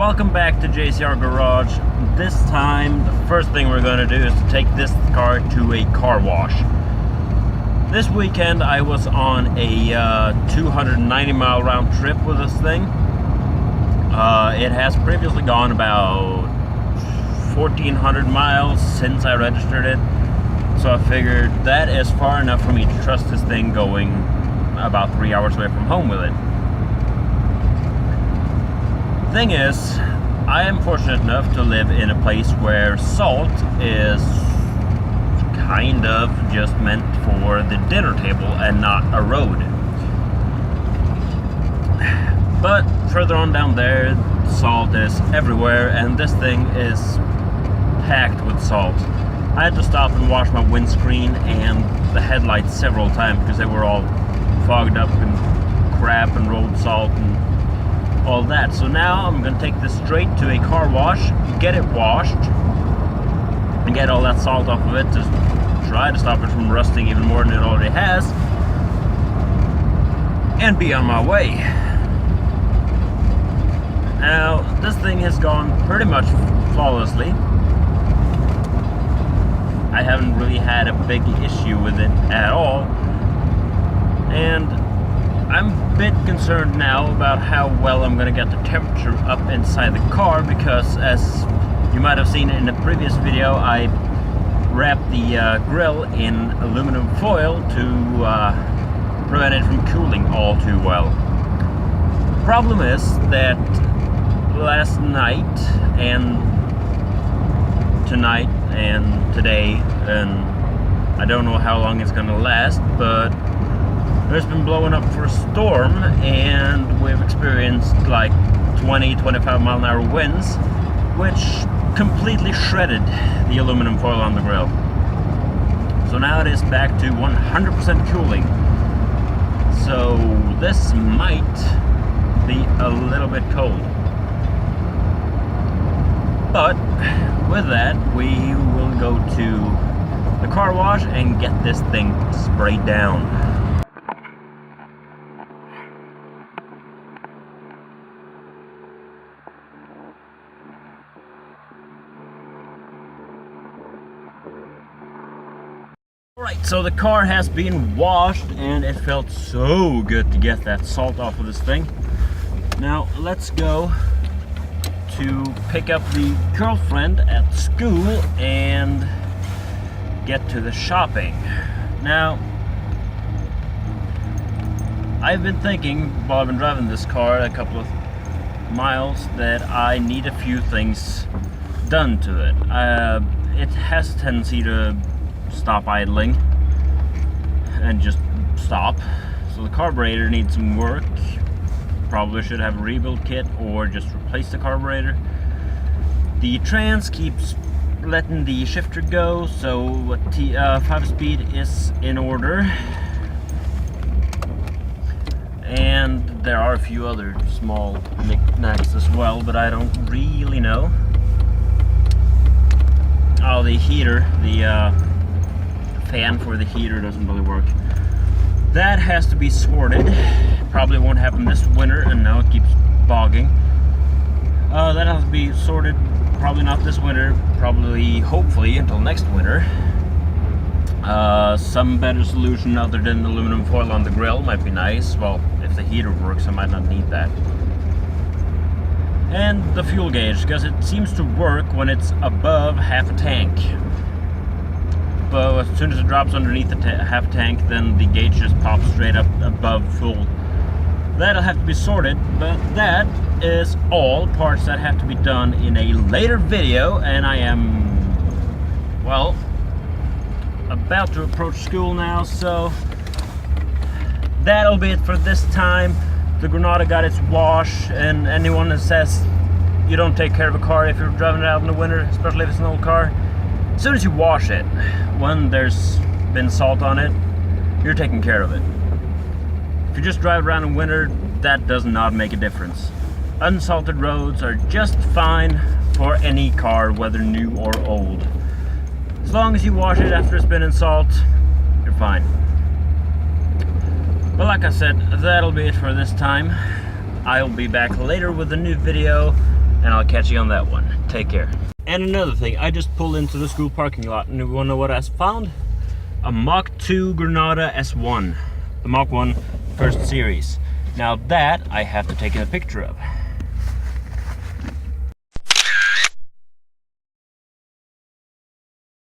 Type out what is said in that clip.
welcome back to JCR Garage. This time, the first thing we're going to do is to take this car to a car wash. This weekend, I was on a 290-mile round trip with this thing. It has previously gone about 1,400 miles since I registered it. So I figured that is far enough for me to trust this thing going about 3 hours away from home with it. Thing is, I am fortunate enough to live in a place where salt is kind of just meant for the dinner table and not a road. But further on down there, salt is everywhere, and this thing is packed with salt. I had to stop and wash my windscreen and the headlights several times because they were all fogged up and crap and road salt and all that. So now I'm going to take this straight to a car wash, get it washed, and get all that salt off of it to try to stop it from rusting even more than it already has, and be on my way. Now, this thing has gone pretty much flawlessly. I haven't really had a big issue with it at all, and I'm a bit concerned now about how well I'm going to get the temperature up inside the car, because as you might have seen in the previous video, I wrapped the grill in aluminum foil to prevent it from cooling all too well. The problem is that last night and tonight and today, and I don't know how long it's going to last, but it's been blowing up for a storm, and we've experienced like 20-25 mile an hour winds, which completely shredded the aluminum foil on the grill. So now it is back to 100% cooling. So this might be a little bit cold. But with that, we will go to the car wash and get this thing sprayed down. Alright, so the car has been washed, and it felt so good to get that salt off of this thing. Now let's go to pick up the girlfriend at school and get to the shopping. Now, I've been thinking while I've been driving this car a couple of miles that I need a few things done to it. It has a tendency to stop idling and just stop. So the carburetor needs some work. Probably should have a rebuild kit or just replace the carburetor. The trans keeps letting the shifter go, so 5-speed is in order. And there are a few other small knickknacks as well, but I don't really know. Oh, the heater, the fan for the heater doesn't really work. That has to be sorted. Probably won't happen this winter, and now it keeps bogging. That has to be sorted, probably not this winter, probably, hopefully, until next winter. Some better solution other than aluminum foil on the grill might be nice. Well, if the heater works, I might not need that. And the fuel gauge, because it seems to work when it's above half a tank. But as soon as it drops underneath the half tank, then the gauge just pops straight up above full. That'll have to be sorted, but that is all parts that have to be done in a later video, and I am, well, about to approach school now, so that'll be it for this time. The Granada got its wash, and anyone that says you don't take care of a car if you're driving it out in the winter, especially if it's an old car, as soon as you wash it, when there's been salt on it, you're taking care of it. If you just drive around in winter, that does not make a difference. Unsalted roads are just fine for any car, whether new or old. As long as you wash it after it's been in salt, you're fine. But like I said, that'll be it for this time. I'll be back later with a new video and I'll catch you on that one. Take care. And another thing, I just pulled into the school parking lot, and you wanna know what I found? A Mach 2 Granada S1. The Mach 1 first series. Now that I have to take a picture of.